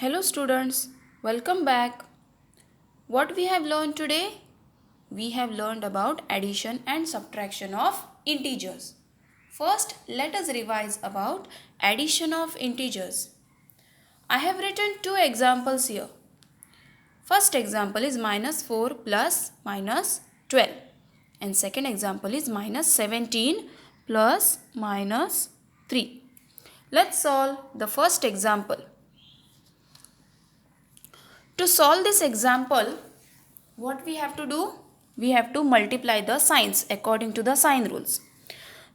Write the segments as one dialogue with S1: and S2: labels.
S1: Hello students, welcome back. What we have learned today? We have learned about addition and subtraction of integers. First, let us revise about addition of integers. I have written two examples here. First example is minus 4 plus minus 12. And second example is minus 17 plus minus 3. Let's solve the first example. To solve this example, what we have to do? We have to multiply the signs according to the sign rules.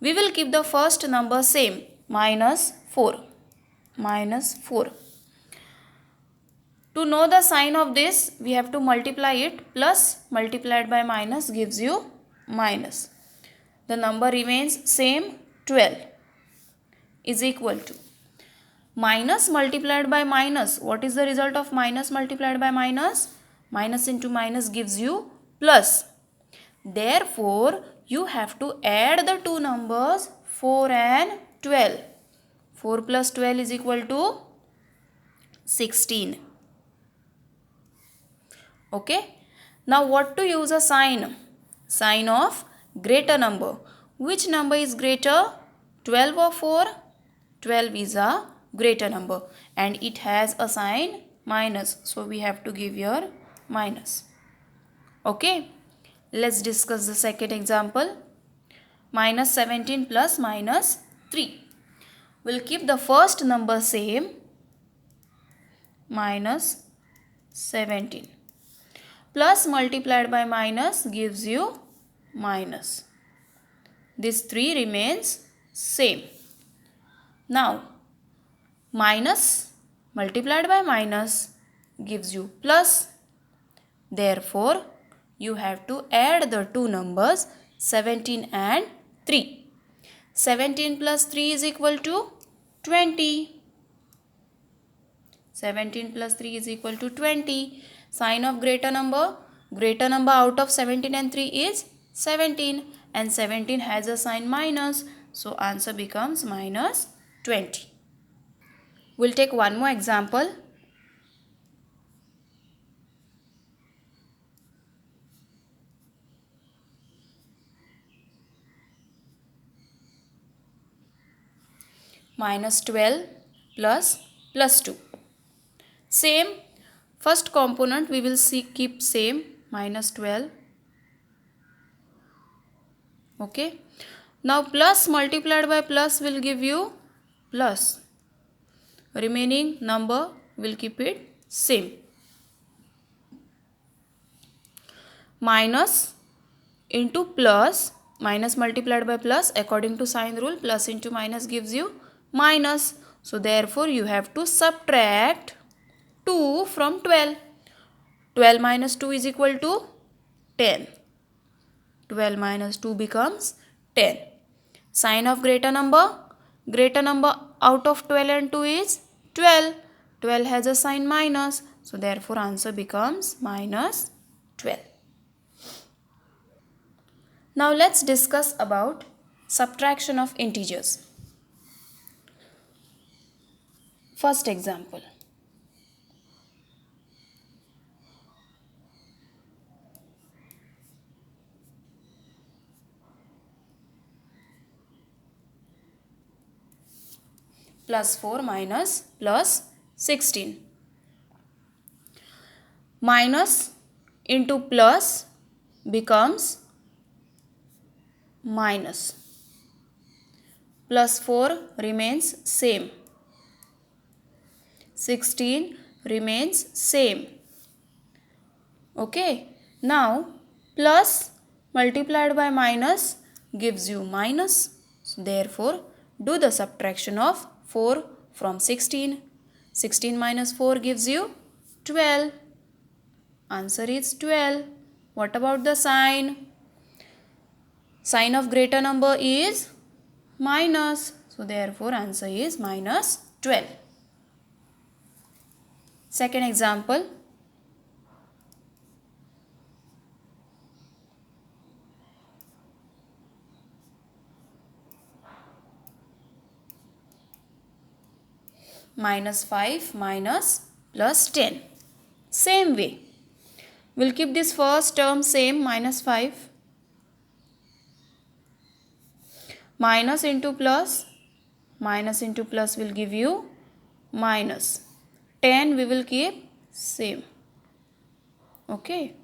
S1: We will keep the first number same, minus 4. Minus 4. To know the sign of this, we have to multiply it. Plus multiplied by minus gives you minus. The number remains same, 12 is equal to minus multiplied by minus. What is the result of minus multiplied by minus? Minus into minus gives you plus. Therefore, you have to add the two numbers 4 and 12. 4 plus 12 is equal to 16. Okay. Now what to use a sign? Sign of greater number. Which number is greater? 12 or 4? 12 is a greater number and it has a sign minus. So we have to give here minus. Okay. Let's discuss the second example. Minus 17 plus minus 3. We'll keep the first number same. Minus 17. Plus multiplied by minus gives you minus. This 3 remains same. Now, minus multiplied by minus gives you plus. Therefore, you have to add the two numbers 17 and 3. 17 plus 3 is equal to 20. 17 plus 3 is equal to 20. Sign of greater number. Greater number out of 17 and 3 is 17. And 17 has a sign minus. So answer becomes minus 20. We'll take one more example. Minus 12 plus 2. Same. First component we will keep same, minus 12. Okay. Now plus multiplied by plus will give you plus. Remaining number will keep it same. Minus into plus, minus multiplied by plus, according to sign rule, plus into minus gives you minus. So therefore you have to subtract 2 from 12. 12 minus 2 is equal to 10. 12 minus 2 becomes 10. Sign of greater number. Greater number out of 12 and 2 is 12. 12 has a sign minus. So therefore answer becomes minus 12. Now let's discuss about subtraction of integers. First example. Plus 4 minus plus 16. Minus into plus becomes minus. Plus 4 remains same. 16 remains same. Okay. Now plus multiplied by minus gives you minus. So therefore do the subtraction of 4 from 16. 16 minus 4 gives you 12. Answer is 12. What about the sign? Sign of greater number is minus. So therefore answer is minus 12. Second example. Minus 5 minus plus 10. Same way, we'll keep this first term same, minus 5. Minus into plus will give you minus. 10 we will keep same. Okay.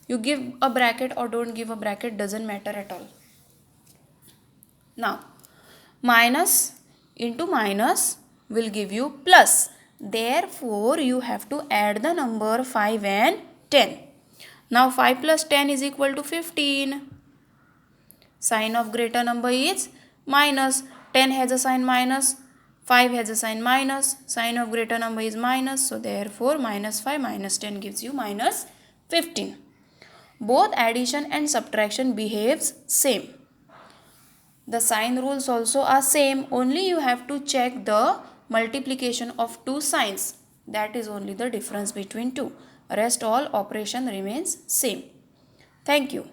S1: You give a bracket or don't give a bracket, doesn't matter at all. Now, minus into minus will give you plus. Therefore, you have to add the number 5 and 10. Now, 5 plus 10 is equal to 15. Sign of greater number is minus. 10 has a sign minus. 5 has a sign minus. Sign of greater number is minus. So, therefore, minus 5 minus 10 gives you minus 15. Both addition and subtraction behaves same. The sign rules also are same. Only you have to check the multiplication of two signs. That is only the difference between two. Rest all operation remains same. Thank you.